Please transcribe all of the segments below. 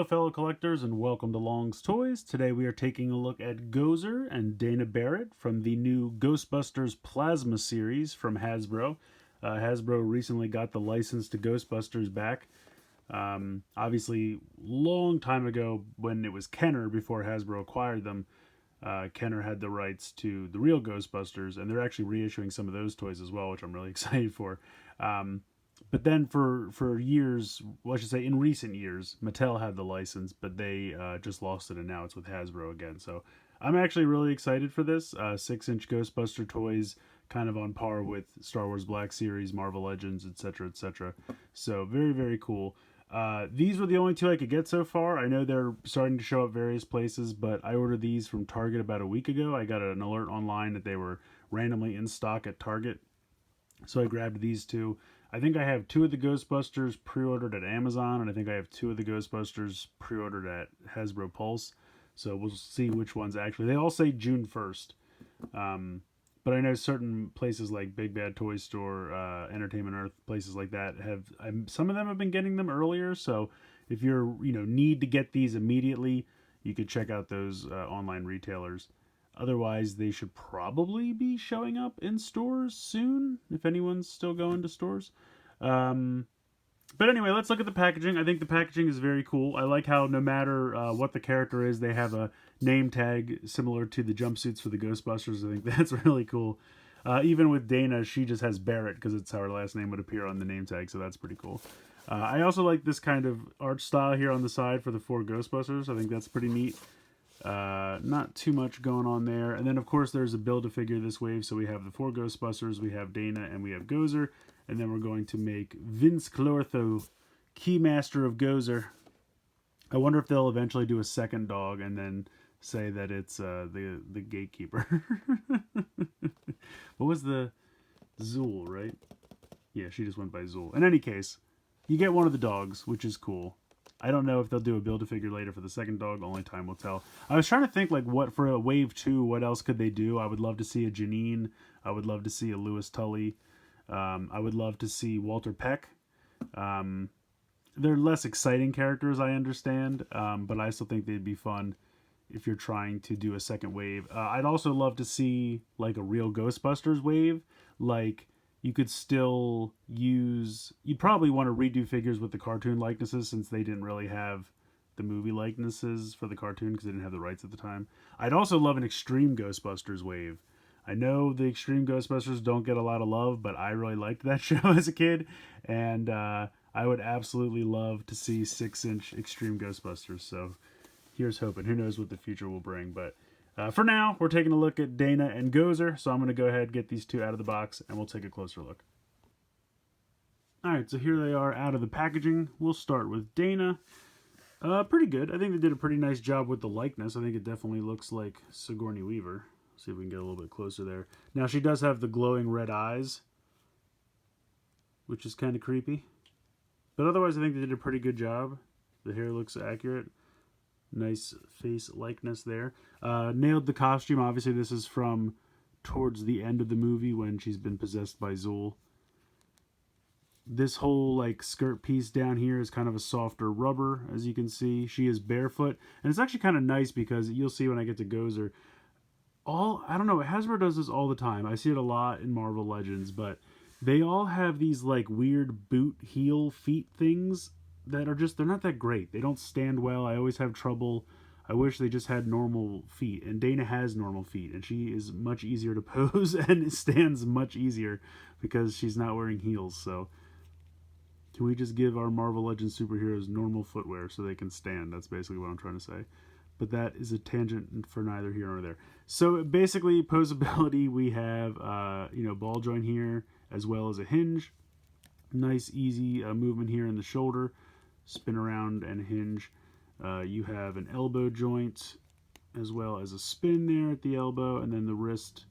fellow collectors, and welcome to Long's Toys. Today we are taking a look at Gozer and Dana Barrett from the new Ghostbusters Plasma series from Hasbro. Hasbro recently got the license to Ghostbusters back. Obviously, long time ago when it was Kenner before Hasbro acquired them, Kenner had the rights to the real Ghostbusters, and they're actually reissuing some of those toys as well, which I'm really excited for. But then for years, well, I should say in recent years, Mattel had the license, but they just lost it, and now it's with Hasbro again. So I'm actually really excited for this. 6-inch Ghostbuster toys, kind of on par with Star Wars Black Series, Marvel Legends, etc., etc. So very, very cool. These were the only two I could get so far. I know they're starting to show up various places, but I ordered these from Target about a week ago. I got an alert online that they were randomly in stock at Target, so I grabbed these two. I think I have 2 of the Ghostbusters pre-ordered at Amazon, and I think I have 2 of the Ghostbusters pre-ordered at Hasbro Pulse. So we'll see which ones actually. They all say June 1st. But I know certain places like Big Bad Toy Store, Entertainment Earth, places like that some of them have been getting them earlier. So if you're need to get these immediately, you could check out those online retailers. Otherwise, they should probably be showing up in stores soon, if anyone's still going to stores. But anyway, let's look at the packaging. I think the packaging is very cool. I like how no matter what the character is, they have a name tag similar to the jumpsuits for the Ghostbusters. I think that's really cool. Even with Dana, she just has Barrett because it's how her last name would appear on the name tag, so that's pretty cool. I also like this kind of art style here on the side for the 4 Ghostbusters. I think that's pretty neat. Not too much going on there. And then, of course, there's a Build-A-Figure this wave. So we have the 4 Ghostbusters, we have Dana, and we have Gozer. And then we're going to make Vince Clortho, Keymaster of Gozer. I wonder if they'll eventually do a second dog and then say that it's the gatekeeper. What was the Zool, right? Yeah, she just went by Zool. In any case, you get one of the dogs, which is cool. I don't know if they'll do a Build-A-Figure later for the second dog. Only time will tell. I was trying to think, like, what for a Wave 2, what else could they do? I would love to see a Janine. I would love to see a Louis Tully. I would love to see Walter Peck. They're less exciting characters, I understand, but I still think they'd be fun if you're trying to do a second wave. I'd also love to see, like, a real Ghostbusters wave. Like, you could still use... You'd probably want to redo figures with the cartoon likenesses since they didn't really have the movie likenesses for the cartoon because they didn't have the rights at the time. I'd also love an Extreme Ghostbusters wave. I know the Extreme Ghostbusters don't get a lot of love, but I really liked that show as a kid, and I would absolutely love to see 6-inch Extreme Ghostbusters, so here's hoping. Who knows what the future will bring, but for now, we're taking a look at Dana and Gozer, so I'm going to go ahead and get these 2 out of the box, and we'll take a closer look. Alright, so here they are out of the packaging. We'll start with Dana. Pretty good. I think they did a pretty nice job with the likeness. I think it definitely looks like Sigourney Weaver. See if we can get a little bit closer there. Now, she does have the glowing red eyes, which is kind of creepy. But otherwise, I think they did a pretty good job. The hair looks accurate. Nice face likeness there. Nailed the costume. Obviously, this is from towards the end of the movie when she's been possessed by Zool. This whole like skirt piece down here is kind of a softer rubber, as you can see. She is barefoot. And it's actually kind of nice because you'll see when I get to Gozer. I don't know, Hasbro does this all the time. I see it a lot in Marvel Legends, but they all have these like weird boot heel feet things that are just, they're not that great. They don't stand well. I always have trouble. I wish they just had normal feet, and Dana has normal feet, and she is much easier to pose and stands much easier because she's not wearing heels. So can we just give our Marvel Legends superheroes normal footwear so they can stand? That's basically what I'm trying to say. But that is a tangent for neither here nor there. So basically, Poseability, we have ball joint here as well as a hinge. Nice, easy movement here in the shoulder. Spin around and hinge. You have an elbow joint as well as a spin there at the elbow. And then the wrist,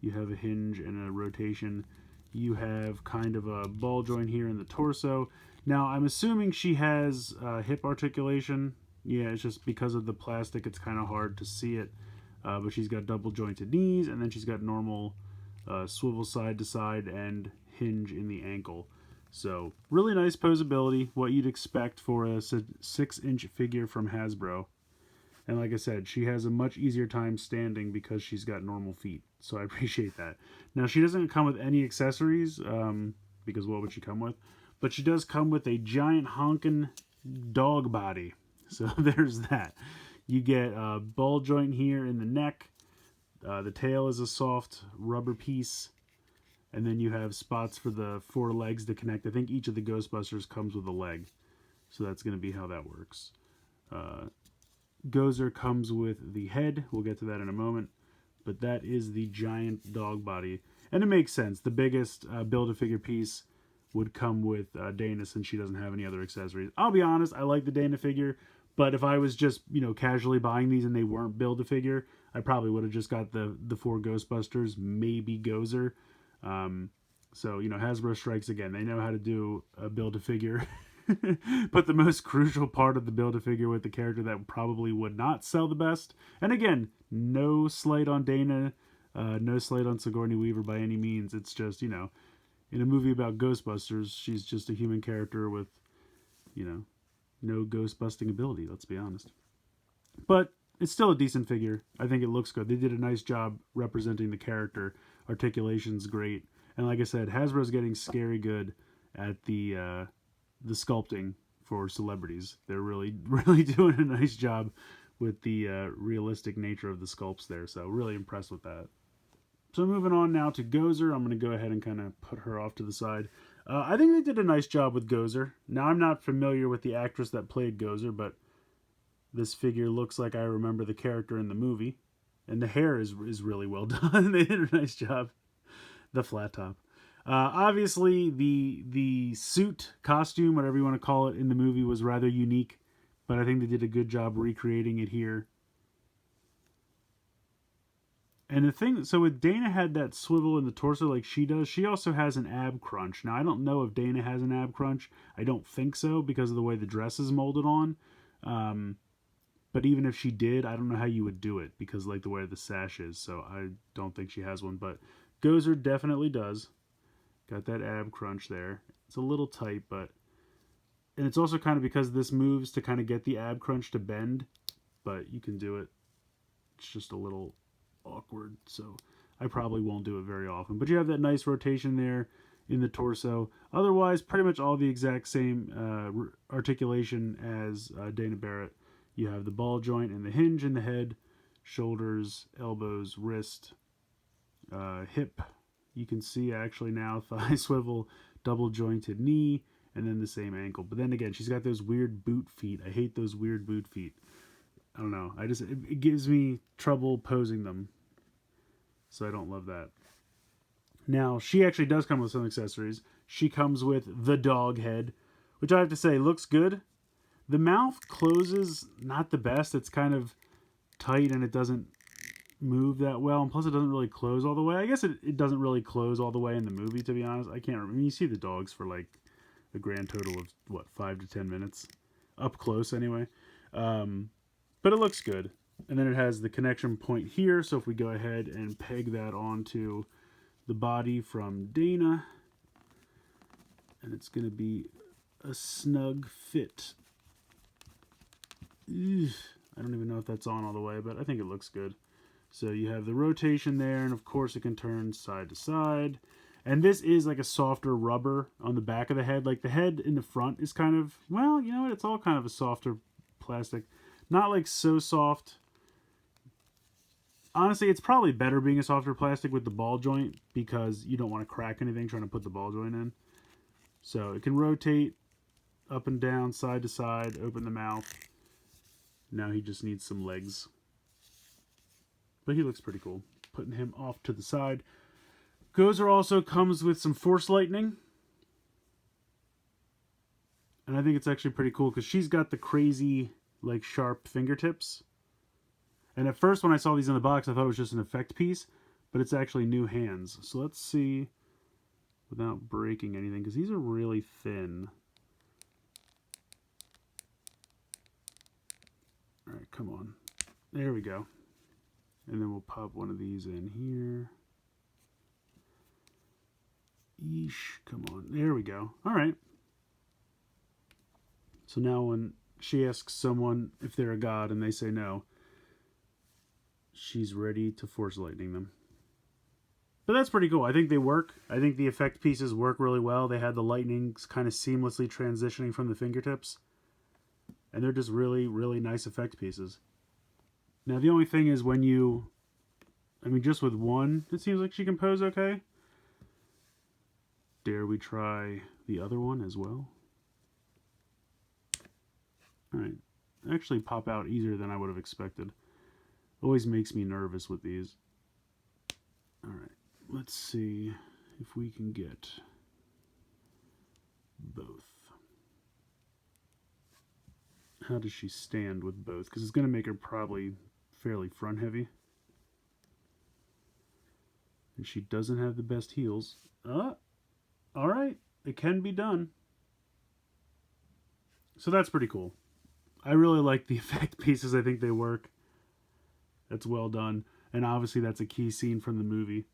you have a hinge and a rotation. You have kind of a ball joint here in the torso. Now, I'm assuming she has hip articulation. Yeah, it's just because of the plastic, it's kind of hard to see it. But she's got double jointed knees, and then she's got normal swivel side to side and hinge in the ankle. So really nice posability, what you'd expect for a 6-inch figure from Hasbro. And like I said, she has a much easier time standing because she's got normal feet. So I appreciate that. Now, she doesn't come with any accessories, because what would she come with? But she does come with a giant honkin' dog body. So there's that. You get a ball joint here in the neck. The tail is a soft rubber piece. And then you have spots for the 4 legs to connect. I think each of the Ghostbusters comes with a leg. So that's going to be how that works. Gozer comes with the head. We'll get to that in a moment. But that is the giant dog body. And it makes sense. The biggest Build-A-Figure piece would come with Dana, since she doesn't have any other accessories. I'll be honest, I like the Dana figure. But if I was just, casually buying these and they weren't Build-A-Figure, I probably would have just got the 4 Ghostbusters, maybe Gozer. So, Hasbro strikes again. They know how to do a Build-A-Figure. But the most crucial part of the Build-A-Figure with the character that probably would not sell the best. And again, no slight on Dana, no slight on Sigourney Weaver by any means. It's just, in a movie about Ghostbusters, she's just a human character with, no ghost-busting ability, let's be honest. But it's still a decent figure. I think it looks good. They did a nice job representing the character. Articulation's great. And like I said, Hasbro's getting scary good at the sculpting for celebrities. They're really, really doing a nice job with the realistic nature of the sculpts there. So really impressed with that. So moving on now to Gozer. I'm going to go ahead and kind of put her off to the side. I think they did a nice job with Gozer. Now, I'm not familiar with the actress that played Gozer, but this figure looks like I remember the character in the movie. And the hair is really well done. They did a nice job. The flat top. Obviously, the suit, costume, whatever you want to call it, in the movie was rather unique. But I think they did a good job recreating it here. And the thing, so with Dana had that swivel in the torso like she does, she also has an ab crunch. Now, I don't know if Dana has an ab crunch. I don't think so because of the way the dress is molded on. But even if she did, I don't know how you would do it because like the way the sash is. So I don't think she has one. But Gozer definitely does. Got that ab crunch there. It's a little tight, but... And it's also kind of because this moves to kind of get the ab crunch to bend. But you can do it. It's just a little awkward, so I probably won't do it very often. But you have that nice rotation there in the torso. Otherwise, pretty much all the exact same articulation as Dana Barrett. You have the ball joint and the hinge in the head, shoulders, elbows, wrist, hip. You can see actually now thigh swivel, double jointed knee, and then the same ankle. But then again, she's got those weird boot feet. I hate those weird boot feet. I don't know. It gives me trouble posing them. So I don't love that. Now, she actually does come with some accessories. She comes with the dog head, which I have to say looks good. The mouth closes not the best. It's kind of tight and it doesn't move that well. And plus it doesn't really close all the way. I guess it doesn't really close all the way in the movie, to be honest. I can't remember. You see the dogs for like a grand total of, 5 to 10 minutes? Up close, anyway. But it looks good. And then it has the connection point here. So if we go ahead and peg that onto the body from Dana. And it's going to be a snug fit. I don't even know if that's on all the way, but I think it looks good. So you have the rotation there. And of course it can turn side to side. And this is like a softer rubber on the back of the head. Like the head in the front is kind of, well, you know what? It's all kind of a softer plastic. Not like so soft. Honestly, it's probably better being a softer plastic with the ball joint because you don't want to crack anything trying to put the ball joint in. So it can rotate up and down, side to side, open the mouth. Now he just needs some legs. But he looks pretty cool. Putting him off to the side. Gozer also comes with some Force Lightning. And I think it's actually pretty cool because she's got the crazy, like, sharp fingertips. And at first when I saw these in the box, I thought it was just an effect piece. But it's actually new hands. So let's see without breaking anything because these are really thin. Alright, come on. There we go. And then we'll pop one of these in here. Yeesh, come on. There we go. All right. So now when she asks someone if they're a god and they say no, she's ready to force lightning them. But that's pretty cool. I think they work. I think the effect pieces work really well. They had the lightning kind of seamlessly transitioning from the fingertips. And they're just really, really nice effect pieces. Now the only thing is when you... I mean, just with one, it seems like she can pose okay. Dare we try the other one as well? Alright. Actually pop out easier than I would have expected. Always makes me nervous with these. Alright. Let's see if we can get both. How does she stand with both? Because it's going to make her probably fairly front heavy. And she doesn't have the best heels. Alright, it can be done. So that's pretty cool. I really like the effect pieces. I think they work. That's well done. And obviously that's a key scene from the movie.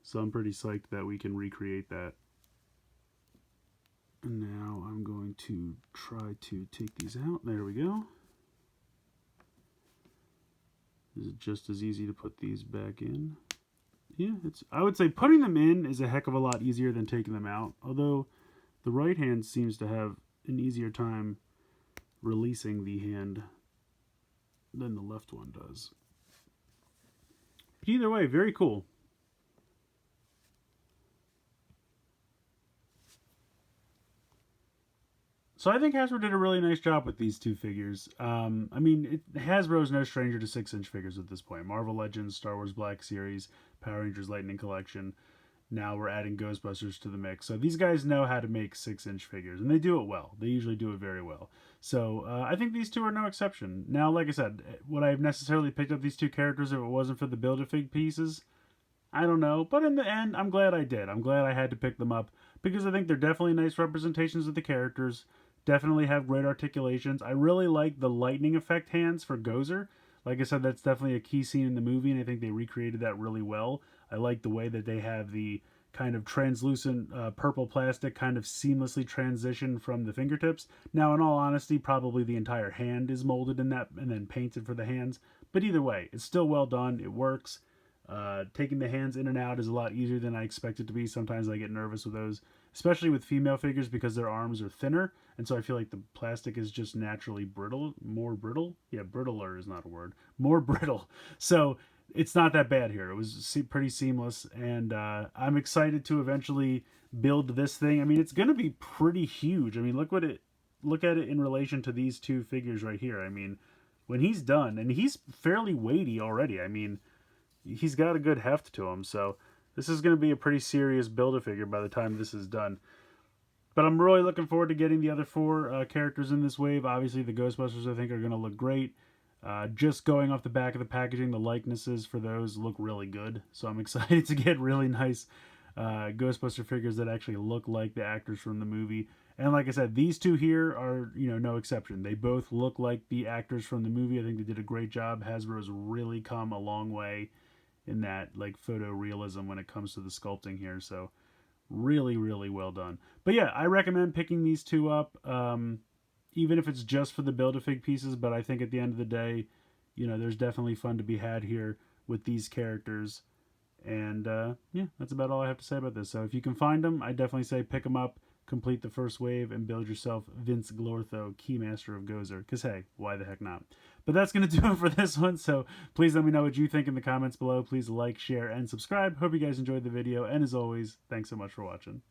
So I'm pretty psyched that we can recreate that. And now I'm going to try to take these out. There we go. Is it just as easy to put these back in? Yeah, I would say putting them in is a heck of a lot easier than taking them out. Although the right hand seems to have an easier time releasing the hand than the left one does. But either way, very cool. So I think Hasbro did a really nice job with these two figures. I mean, Hasbro's no stranger to 6-inch figures at this point. Marvel Legends, Star Wars Black Series, Power Rangers Lightning Collection. Now we're adding Ghostbusters to the mix. So these guys know how to make 6-inch figures, and they do it well. They usually do it very well. So I think these two are no exception. Now, like I said, would I have necessarily picked up these two characters if it wasn't for the Build-A-Fig pieces? I don't know. But in the end, I'm glad I did. I'm glad I had to pick them up because I think they're definitely nice representations of the characters. Definitely have great articulations. I really like the lightning effect hands for Gozer. Like I said, that's definitely a key scene in the movie, and I think they recreated that really well. I like the way that they have the kind of translucent purple plastic kind of seamlessly transition from the fingertips. Now, in all honesty, probably the entire hand is molded in that and then painted for the hands. But either way, it's still well done. It works. Taking the hands in and out is a lot easier than I expect it to be. Sometimes I get nervous with those, especially with female figures because their arms are thinner, and so I feel like the plastic is just naturally brittle, more brittle. Yeah, brittler is not a word. More brittle. So it's not that bad here. It was pretty seamless, and I'm excited to eventually build this thing. I mean, it's going to be pretty huge. I mean, look at it in relation to these two figures right here. I mean, when he's done, and he's fairly weighty already. I mean, he's got a good heft to him, so this is going to be a pretty serious Build-A-Figure by the time this is done. But I'm really looking forward to getting the other four characters in this wave. Obviously, the Ghostbusters, I think, are going to look great. Just going off the back of the packaging, the likenesses for those look really good. So I'm excited to get really nice Ghostbuster figures that actually look like the actors from the movie. And like I said, these two here are, no exception. They both look like the actors from the movie. I think they did a great job. Hasbro's really come a long way in that photorealism when it comes to the sculpting here. So really, really well done. But yeah, I recommend picking these two up, even if it's just for the Build-A-Fig pieces. But I think at the end of the day, there's definitely fun to be had here with these characters. And yeah, that's about all I have to say about this. So if you can find them, I definitely say pick them up, complete the first wave, and build yourself Vince Glortho, Keymaster of Gozer. Because hey, why the heck not? But that's going to do it for this one. So please let me know what you think in the comments below. Please like, share, and subscribe. Hope you guys enjoyed the video. And as always, thanks so much for watching.